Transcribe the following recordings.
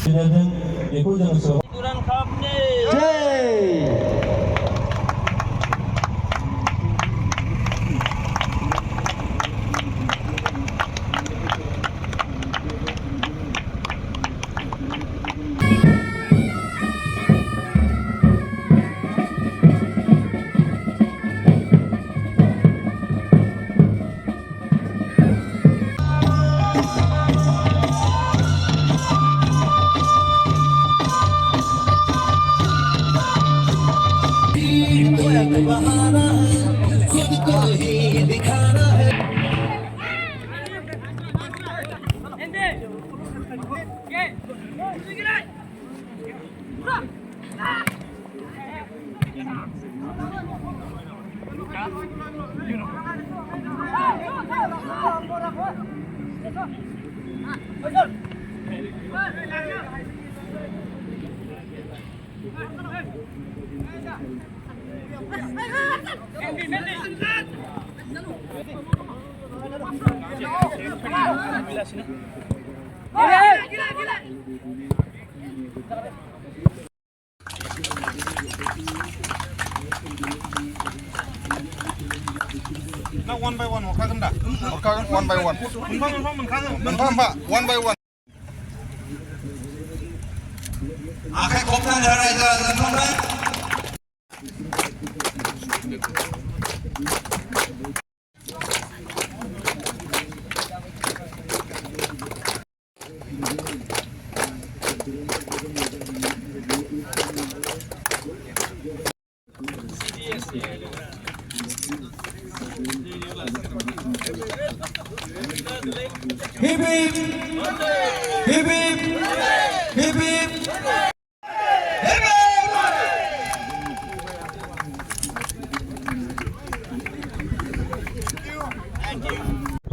Duran Cup Now one by one, one by one. One by one. ใครครบท่านอะไรจะทำได้ Hip hip, hip hip, hip hip.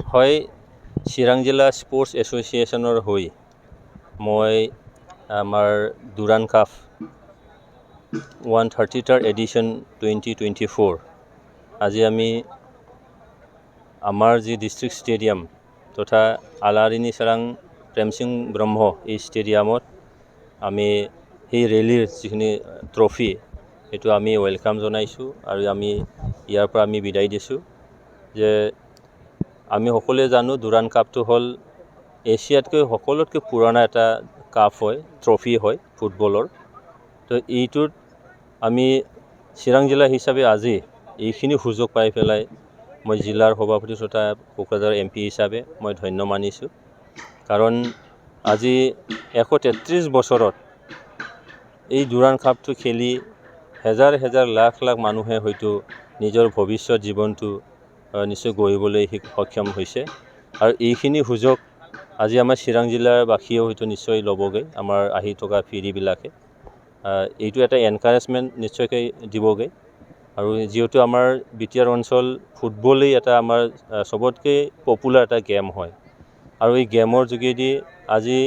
হয় চিৰাং জিলা sports এছ'চিয়েশ্যনৰ হৈ মই আমাৰ দুৰাণ cup 130টাৰ addition 2024 আজি আমি আমাৰ যি ডিষ্ট্ৰিক্ট ষ্টেডিয়াম তথা আলাৰিনী চিৰাং প্ৰেমসিং ব্ৰহ্ম এই ষ্টেডিয়ামত আমি সেই ৰেলীৰ যিখিনি ট্ৰফি সেইটো আমি ৱেলকাম জনাইছোঁ আৰু আমি ইয়াৰ পৰা আমি বিদায় দিছোঁ যে আমি সকলোৱে জানো দুৰাণ কাপটো হ'ল এছিয়াতকৈ সকলোতকৈ পুৰণা এটা কাপ হয় ট্ৰফি হয় ফুটবলৰ তো এইটোত আমি চিৰাং জিলা হিচাপে আজি এইখিনি সুযোগ পাই পেলাই মই জিলাৰ সভাপতি তথা কোকৰাঝাৰ MP হিচাপে মই ধন্য মানিছোঁ কাৰণ আজি 133 বছৰত এই দুৰাণ কাপটো খেলি হেজাৰ হেজাৰ লাখ লাখ মানুহে হয়তো নিজৰ ভৱিষ্যত জীৱনটো নিশ্চয় গঢ়িবলৈ সক্ষম হৈছে আৰু এইখিনি সুযোগ আজি আমাৰ চিৰাং জিলাৰ বাসীয়েও হয়তো নিশ্চয় ল'বগৈ আমাৰ আহি থকা ফিৰিবিলাকে এইটো এটা এনকাৰেজমেণ্ট নিশ্চয়কৈ দিবগৈ আৰু যিহেতু আমাৰ বিটিআৰ অঞ্চল ফুটবলেই এটা আমাৰ সবতকৈ পপুলাৰ এটা গেম হয় আৰু এই গেমৰ যোগেদি আজি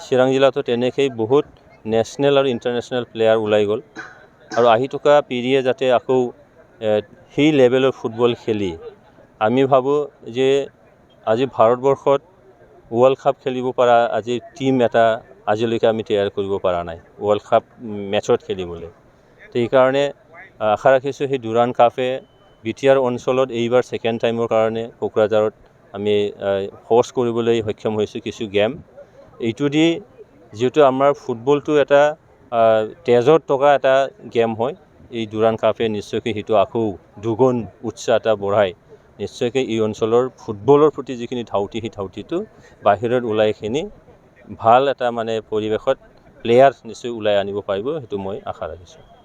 চিৰাং জিলাতো তেনেকৈ বহুত নেশ্যনেল আৰু ইণ্টাৰনেশ্যনেল প্লেয়াৰ ওলাই গ'ল আৰু আহি থকা পিঢ়িয়ে যাতে আকৌ সেই লেভেলৰ ফুটবল খেলি আমি ভাবোঁ যে আজি ভাৰতবৰ্ষত ৱৰ্ল্ড কাপ খেলিব পৰা আজি টিম এটা আজিলৈকে আমি তৈয়াৰ কৰিব পৰা নাই ৱৰ্ল্ড কাপ মেচত খেলিবলৈ তো সেইকাৰণে আশা ৰাখিছোঁ সেই দুৰাণ কাপে বিটিআৰ অঞ্চলত এইবাৰ ছেকেণ্ড টাইমৰ কাৰণে কোকৰাঝাৰত আমি হোষ্ট কৰিবলৈ সক্ষম হৈছোঁ কিছু গেম এইটো দি যিহেতু আমাৰ ফুটবলটো এটা তেজত থকা এটা গেম হয় এই দুৰাণ কাপে নিশ্চয়কৈ সেইটো আকৌ দুগুণ উৎসাহ এটা বঢ়াই নিশ্চয়কৈ এই অঞ্চলৰ ফুটবলৰ প্ৰতি যিখিনি ধাউতি সেই ধাউতিটো বাহিৰত ওলাইখিনি ভাল এটা মানে পৰিৱেশত প্লেয়াৰ নিশ্চয় ওলাই আনিব পাৰিব সেইটো মই আশা ৰাখিছোঁ